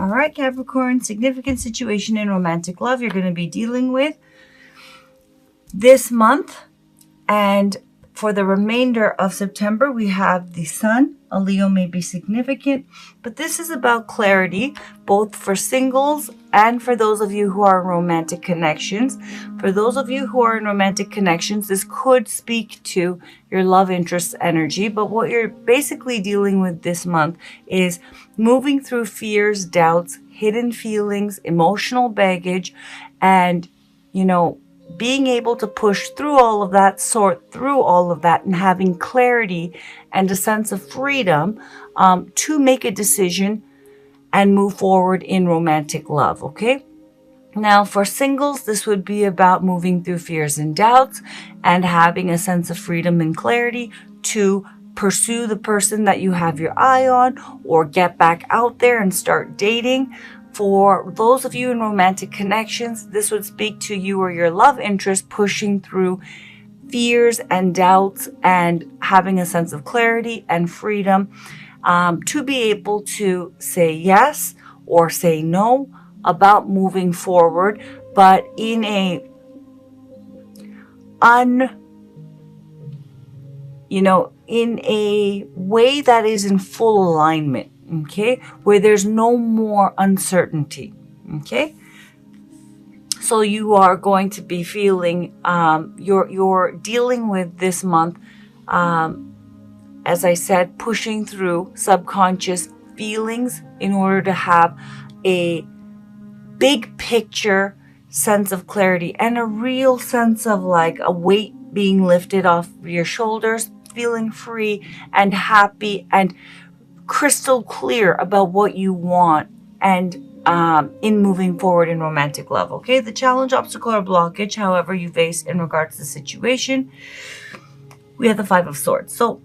All right, Capricorn, significant situation in romantic love you're going to be dealing with this month. And for the remainder of September, we have the Sun. A Leo may be significant, but this is about clarity, both for singles and for those of you who are in romantic connections. For those of you who are in romantic connections, this could speak to your love interest energy, but what you're basically dealing with this month is moving through fears, doubts, hidden feelings, emotional baggage, and, being able to push through all of that, sort through all of that, and having clarity and a sense of freedom to make a decision and move forward in romantic love, okay? Now, for singles, this would be about moving through fears and doubts and having a sense of freedom and clarity to pursue the person that you have your eye on or get back out there and start dating. For those of you in romantic connections, this would speak to you or your love interest pushing through fears and doubts and having a sense of clarity and freedom to be able to say yes or say no about moving forward, but in a in a way that is in full alignment. Okay, where there's no more uncertainty. Okay, so you are going to be feeling you're dealing with this month, as I said, pushing through subconscious feelings in order to have a big picture sense of clarity and a real sense of like a weight being lifted off your shoulders, feeling free and happy and crystal clear about what you want and in moving forward in romantic love. Okay, the challenge, obstacle, or blockage, however you face in regards to the situation, we have the Five of Swords. So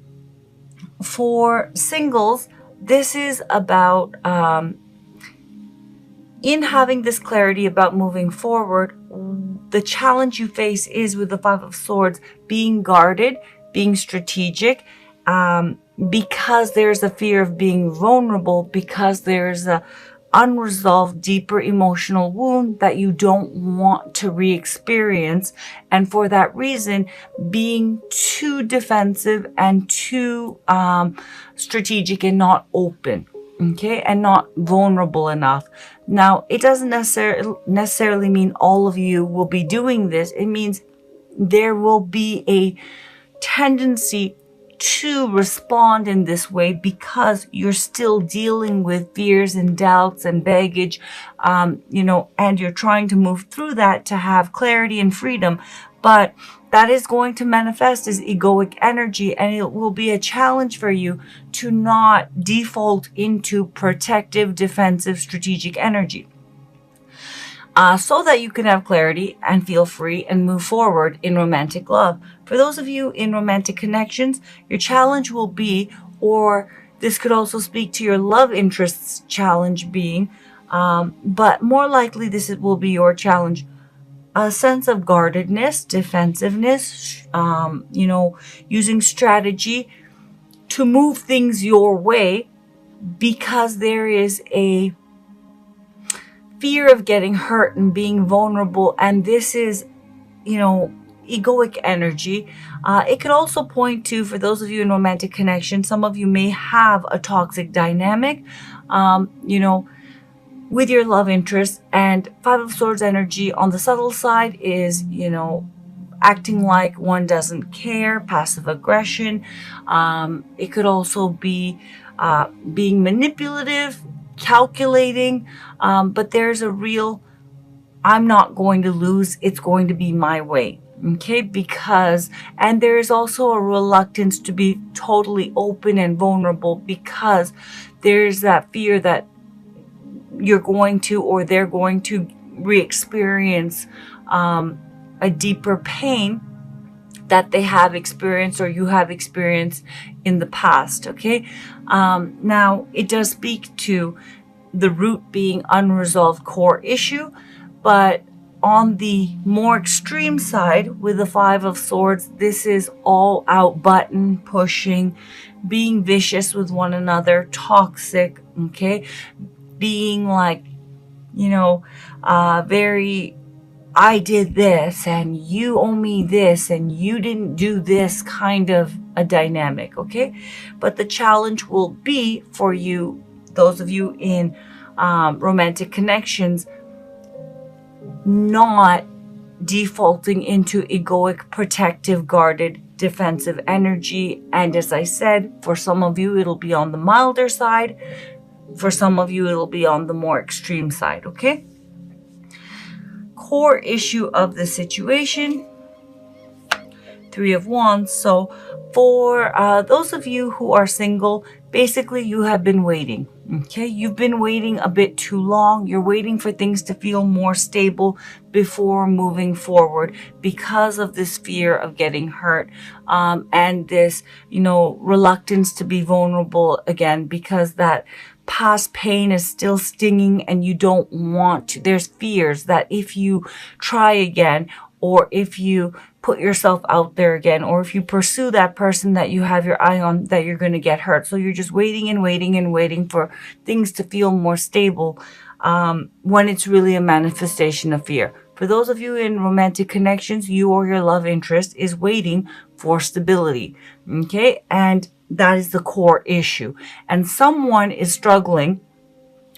for singles, this is about in having this clarity about moving forward. The challenge you face is with the Five of Swords being guarded, being strategic, because there's a fear of being vulnerable, because there's a unresolved, deeper emotional wound that you don't want to re-experience. And for that reason, being too defensive and too strategic and not open, okay, and not vulnerable enough. Now, it doesn't necessarily mean all of you will be doing this. It means there will be a tendency to respond in this way because you're still dealing with fears and doubts and baggage, and you're trying to move through that to have clarity and freedom. But that is going to manifest as egoic energy, and it will be a challenge for you to not default into protective, defensive, strategic energy. So that you can have clarity and feel free and move forward in romantic love. For those of you in romantic connections, your challenge will be, or this could also speak to your love interests challenge being, but more likely this will be your challenge, a sense of guardedness, defensiveness, using strategy to move things your way because there is a fear of getting hurt and being vulnerable, and this is, egoic energy. It could also point to, for those of you in romantic connection, some of you may have a toxic dynamic, with your love interest. And Five of Swords energy on the subtle side is, acting like one doesn't care, passive aggression. It could also be being manipulative, calculating, but there's a real, I'm not going to lose, it's going to be my way. Okay, and there is also a reluctance to be totally open and vulnerable because there's that fear that you're going to, or they're going to re-experience a deeper pain that they have experienced or you have experienced in the past. Okay, now it does speak to the root being unresolved core issue, but on the more extreme side with the Five of Swords, this is all out button pushing, being vicious with one another, toxic, okay, being like, very, I did this and you owe me this and you didn't do this kind of a dynamic, okay? But the challenge will be for you, those of you in romantic connections, not defaulting into egoic, protective, guarded, defensive energy. And as I said, for some of you, it'll be on the milder side. For some of you, it'll be on the more extreme side, okay? Core issue of the situation, Three of Wands. So for those of you who are single, basically you have been waiting, okay? You've been waiting a bit too long. You're waiting for things to feel more stable before moving forward because of this fear of getting hurt, and this, reluctance to be vulnerable again, because that past pain is still stinging and you don't want to. There's fears that if you try again, or if you put yourself out there again, or if you pursue that person that you have your eye on, that you're going to get hurt. So you're just waiting and waiting and waiting for things to feel more stable, when it's really a manifestation of fear. For those of you in romantic connections, you or your love interest is waiting for stability, okay? And that is the core issue. And someone is struggling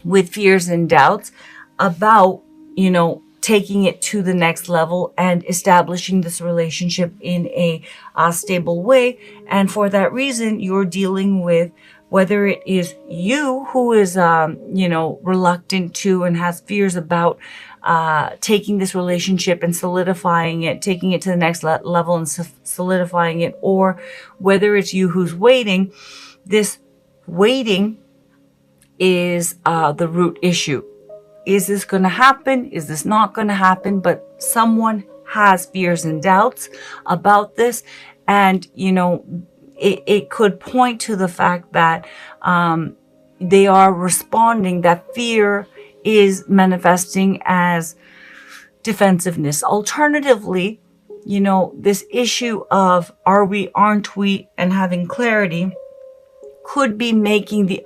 with fears and doubts about, taking it to the next level and establishing this relationship in a stable way. And for that reason, you're dealing with, whether it is you who is, reluctant to and has fears about taking this relationship and solidifying it, taking it to the next level and solidifying it, or whether it's you who's waiting. This waiting is the root issue. Is this going to happen? Is this not going to happen? But someone has fears and doubts about this. And, it could point to the fact that they are responding, that fear is manifesting as defensiveness. Alternatively, this issue of are we, aren't we, and having clarity could be making the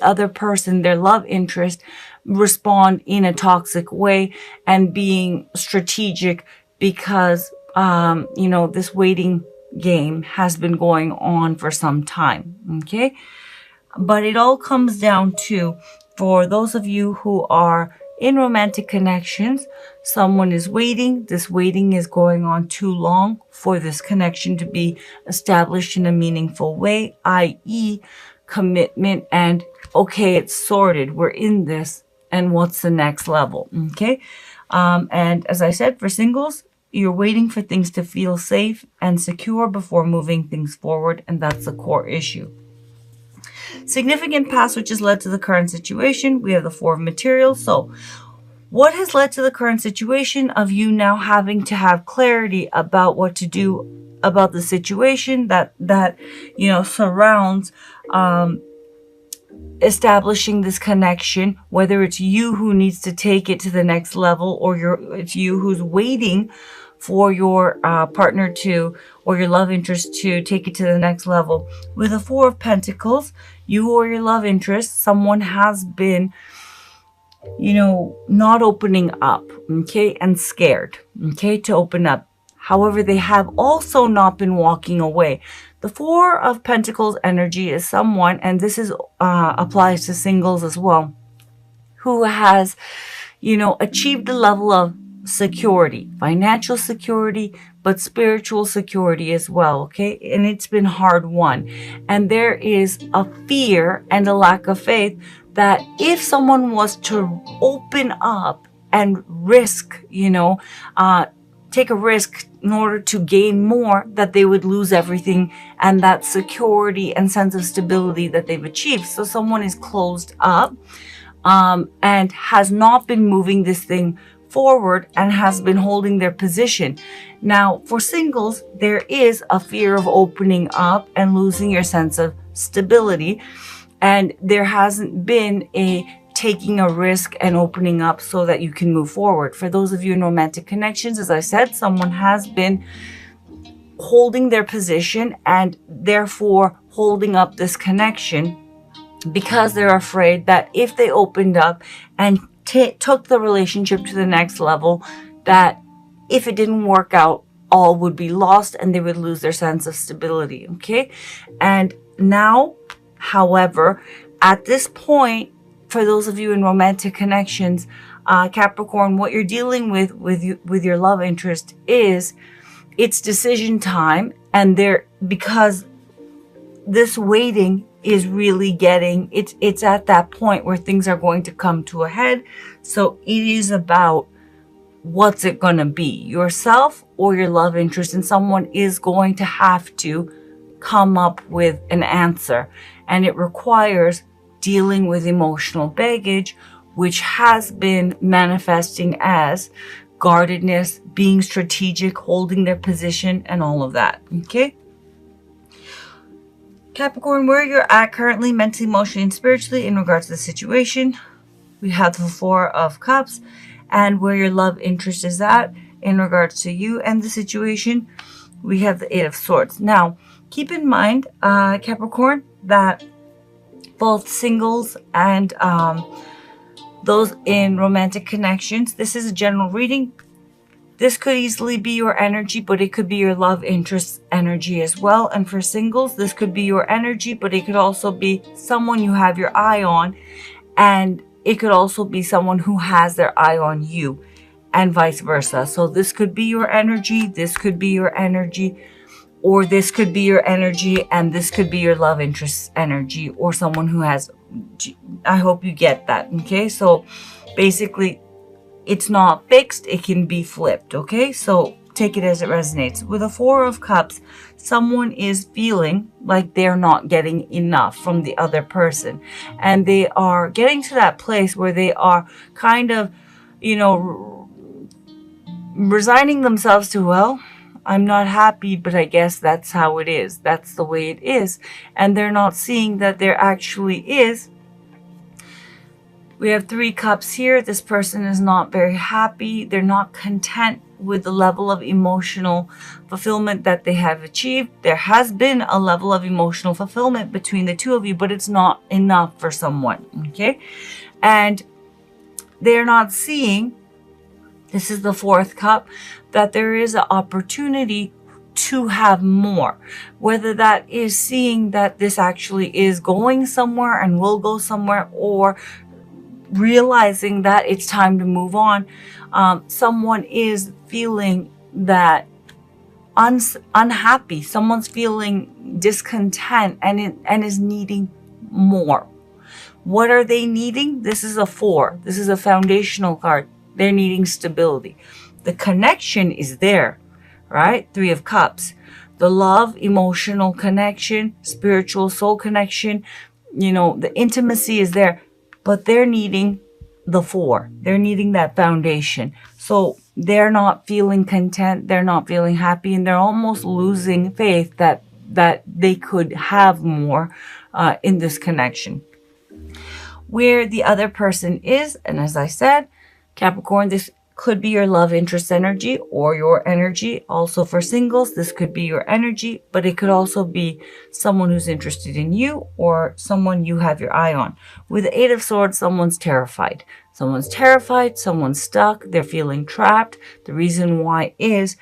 other person, their love interest, respond in a toxic way and being strategic because, this waiting game has been going on for some time. Okay. But it all comes down to, for those of you who are in romantic connections, someone is waiting. This waiting is going on too long for this connection to be established in a meaningful way, i.e., commitment and, okay, it's sorted. We're in this. And what's the next level? Okay. And as I said, for singles, you're waiting for things to feel safe and secure before moving things forward. And that's the core issue. Significant past, which has led to the current situation. We have the Four of Materials. So what has led to the current situation of you now having to have clarity about what to do about the situation that surrounds establishing this connection, whether it's you who needs to take it to the next level, or it's you who's waiting for your partner to, or your love interest to take it to the next level. With the Four of Pentacles, you or your love interest, someone has been, not opening up, okay, and scared, okay, to open up. However, they have also not been walking away. The Four of Pentacles energy is someone, and this is applies to singles as well, who has, achieved a level of security, financial security, but spiritual security as well, okay? And it's been hard won. And there is a fear and a lack of faith that if someone was to open up and risk, take a risk in order to gain more, that they would lose everything and that security and sense of stability that they've achieved. So someone is closed up and has not been moving this thing forward and has been holding their position. Now, for singles, there is a fear of opening up and losing your sense of stability. And there hasn't been a taking a risk and opening up so that you can move forward. For those of you in romantic connections, as I said, someone has been holding their position and therefore holding up this connection because they're afraid that if they opened up and took the relationship to the next level, that if it didn't work out, all would be lost and they would lose their sense of stability. Okay. And now, however, at this point, for those of you in romantic connections, Capricorn, what you're dealing with your love interest is it's decision time, and because this waiting is really getting, it's at that point where things are going to come to a head. So it is about what's it going to be, yourself or your love interest, and someone is going to have to come up with an answer, and it requires dealing with emotional baggage, which has been manifesting as guardedness, being strategic, holding their position, and all of that. Okay, Capricorn, where you're at currently, mentally, emotionally, and spiritually in regards to the situation, we have the Four of Cups. And where your love interest is at in regards to you and the situation, we have the Eight of Swords. Now, keep in mind, Capricorn, that both singles and those in romantic connections, this is a general reading. This could easily be your energy, but it could be your love interest energy as well. And for singles, this could be your energy, but it could also be someone you have your eye on, and it could also be someone who has their eye on you, and vice versa. So this could be your energy, this could be your energy, or this could be your energy, and this could be your love interest energy, or someone who has, I hope you get that, okay? So basically, it's not fixed, it can be flipped, okay? So take it as it resonates. With a Four of Cups, someone is feeling like they're not getting enough from the other person. And they are getting to that place where they are kind of, resigning themselves to, well, I'm not happy, but I guess that's how it is. That's the way it is. And they're not seeing that there actually is. We have Three Cups here. This person is not very happy. They're not content with the level of emotional fulfillment that they have achieved. There has been a level of emotional fulfillment between the two of you, but it's not enough for someone, okay? And they're not seeing, this is the Fourth Cup, that there is an opportunity to have more. Whether that is seeing that this actually is going somewhere and will go somewhere, or realizing that it's time to move on. Someone is feeling that unhappy. Someone's feeling discontent and is needing more. What are they needing? This is a Four. This is a foundational card. They're needing stability. The connection is there, right? Three of Cups. The love, emotional connection, spiritual soul connection, the intimacy is there. But they're needing the Four. They're needing that foundation. So they're not feeling content. They're not feeling happy. And they're almost losing faith that they could have more in this connection. Where the other person is, and as I said, Capricorn, this could be your love interest energy or your energy. Also for singles, this could be your energy, but it could also be someone who's interested in you or someone you have your eye on. With the Eight of Swords, someone's terrified. Someone's terrified, someone's stuck, they're feeling trapped. The reason why is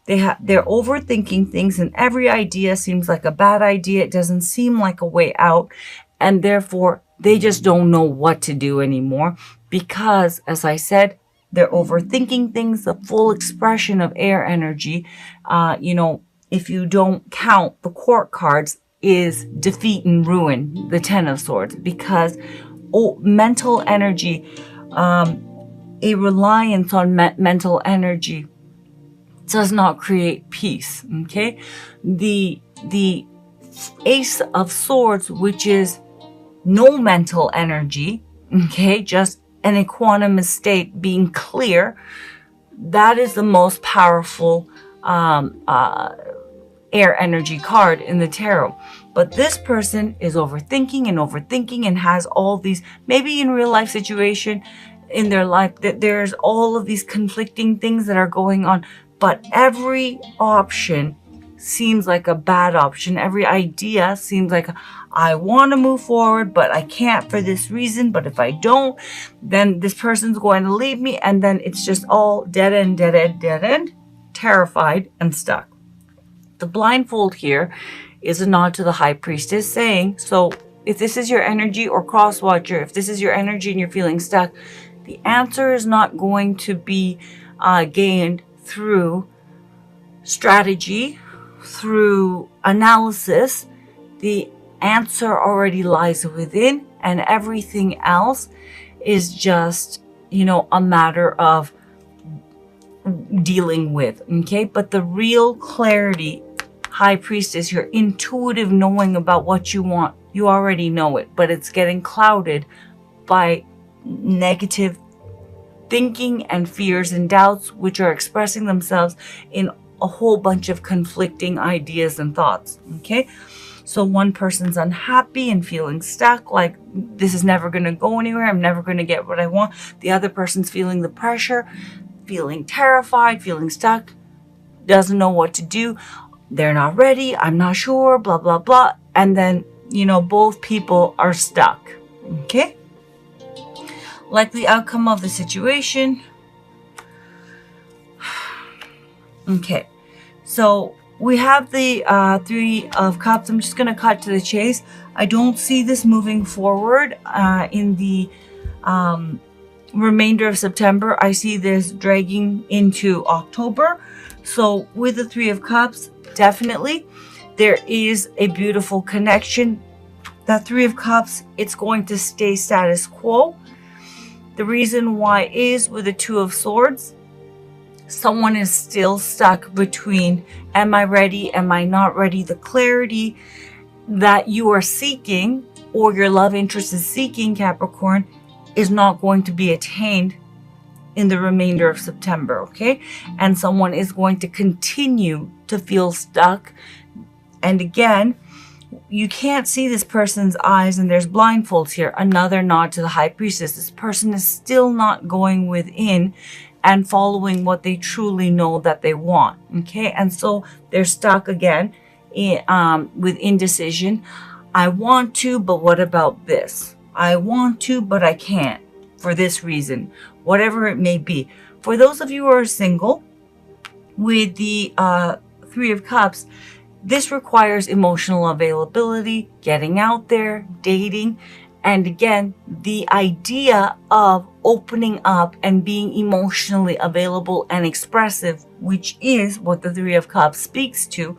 they're overthinking things, and every idea seems like a bad idea. It doesn't seem like a way out, and therefore they just don't know what to do anymore because, as I said, they're overthinking things. The full expression of air energy, if you don't count the court cards, is defeat and ruin, the Ten of Swords, because mental energy, a reliance on mental energy does not create peace, okay? The Ace of Swords, which is no mental energy, okay, just an equanimous state, being clear, that is the most powerful air energy card in the tarot. But this person is overthinking and has all these, maybe in real life situation in their life, that there's all of these conflicting things that are going on, but every option seems like a bad option. Every idea seems like I want to move forward, but I can't for this reason. But if I don't, then this person's going to leave me. And then it's just all dead end, dead end, dead end, terrified and stuck. The blindfold here is a nod to the High Priestess saying, so if this is your energy, or cross watcher, if this is your energy and you're feeling stuck, the answer is not going to be gained through strategy, through analysis. The answer already lies within, and everything else is just, a matter of dealing with. Okay, but the real clarity, High Priestess, your intuitive knowing about what you want, you already know it, but it's getting clouded by negative thinking and fears and doubts, which are expressing themselves in a whole bunch of conflicting ideas and thoughts. Okay, so one person's unhappy and feeling stuck, like this is never going to go anywhere, I'm never going to get what I want. The other person's feeling the pressure, feeling terrified, feeling stuck, doesn't know what to do. They're not ready, I'm not sure, blah, blah, blah. And then, both people are stuck. Okay? Likely outcome of the situation. Okay. So we have the Three of Cups. I'm just going to cut to the chase. I don't see this moving forward in the remainder of September. I see this dragging into October. So with the Three of Cups, definitely there is a beautiful connection. That Three of Cups, it's going to stay status quo. The reason why is with the Two of Swords, someone is still stuck between, am I ready, am I not ready? The clarity that you are seeking, or your love interest is seeking, Capricorn, is not going to be attained in the remainder of September, okay? And someone is going to continue to feel stuck. And again, you can't see this person's eyes, and there's blindfolds here. Another nod to the High Priestess. This person is still not going within and following what they truly know that they want, okay? And so they're stuck again with indecision. I want to, but what about this? I want to, but I can't for this reason, whatever it may be. For those of you who are single, with the Three of Cups, this requires emotional availability, getting out there, dating, and again, the idea of opening up and being emotionally available and expressive, which is what the Three of Cups speaks to.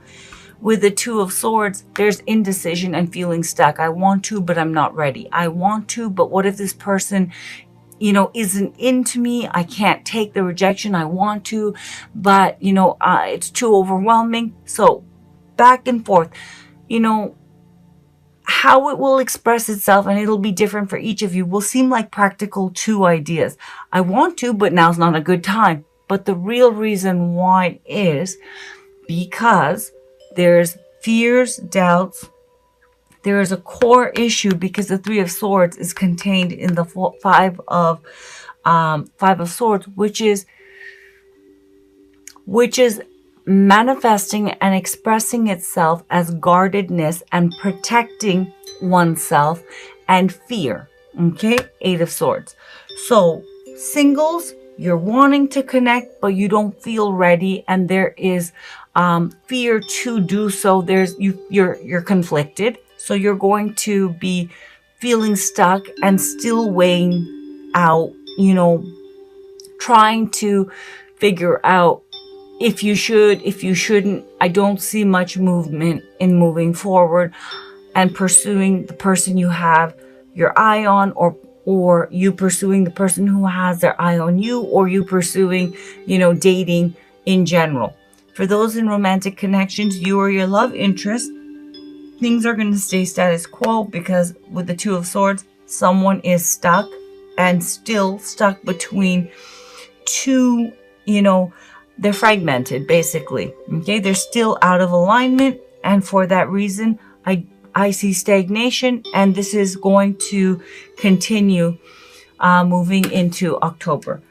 With the Two of Swords, there's indecision and feeling stuck. I want to, but I'm not ready. I want to, but what if this person, isn't into me? I can't take the rejection. I want to, but, it's too overwhelming. So back and forth, how it will express itself, and it'll be different for each of you, will seem like practical two ideas. I want to, but now's not a good time. But the real reason why is because there's fears, doubts. There is a core issue because the Three of Swords is contained in the Five of Swords, which is manifesting and expressing itself as guardedness and protecting oneself and fear. Okay, Eight of Swords. So singles, you're wanting to connect, but you don't feel ready, and there is fear to do so. You're conflicted, so you're going to be feeling stuck and still weighing out, trying to figure out if you should, if you shouldn't. I don't see much movement in moving forward and pursuing the person you have your eye on, or you pursuing the person who has their eye on you, or you pursuing, dating in general. For those in romantic connections, you or your love interest, things are going to stay status quo because with the Two of Swords, someone is stuck and still stuck between two, they're fragmented, basically. Okay, they're still out of alignment, and for that reason, I see stagnation, and this is going to continue moving into October.